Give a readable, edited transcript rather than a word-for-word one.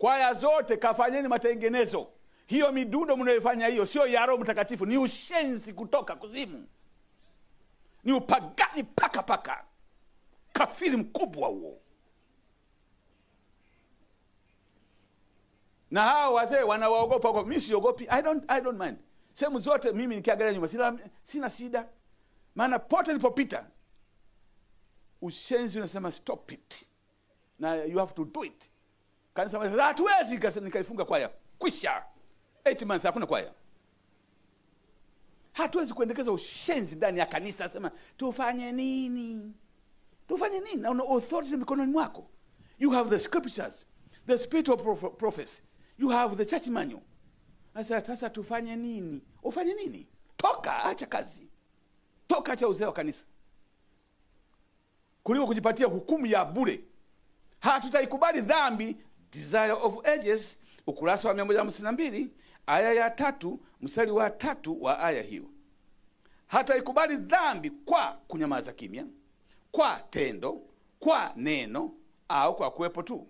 Kwaya zote kafanyeni matengenezo. Hiyo midundo mnayofanya hiyo sio ya Roho Mtakatifu, ni ushenzi kutoka kuzimu. Ni upagani paka. Kafiri mkubwa huo. Na hao wazee wanawaogopa kwa mimi siogopi. I don't mind. Sehemu zote mimi nikiangalia nyuma sina shida. Maana pote nilipopita ushenzi unasema stop it. Na you have to do it. Kanisa hatuwezi nikaifunga kwaya. Kwisha. 8 months hakuna kwaya. Hatuwezi kuendekeza ushenzi ndani ya kanisa. Sema tufanye nini? Tufanye nini? Na una authority mikononi mwako. You have the scriptures, the spirit of prophecy. You have the church manual. Sasa tufanye nini? Ufanye nini? Toka, acha kazi. Toka, acha uzee wa kanisa. Kuliko kujipatia hukumu ya bure. Hatutaikubali dhambi. Desire of Ages, ukurasa wa 152, aya ya 3, mstari wa 3 wa aya hiyo. Hataikubali dhambi kwa kunyamaza kimya, kwa tendo, kwa neno, au kwa kuwepo tu.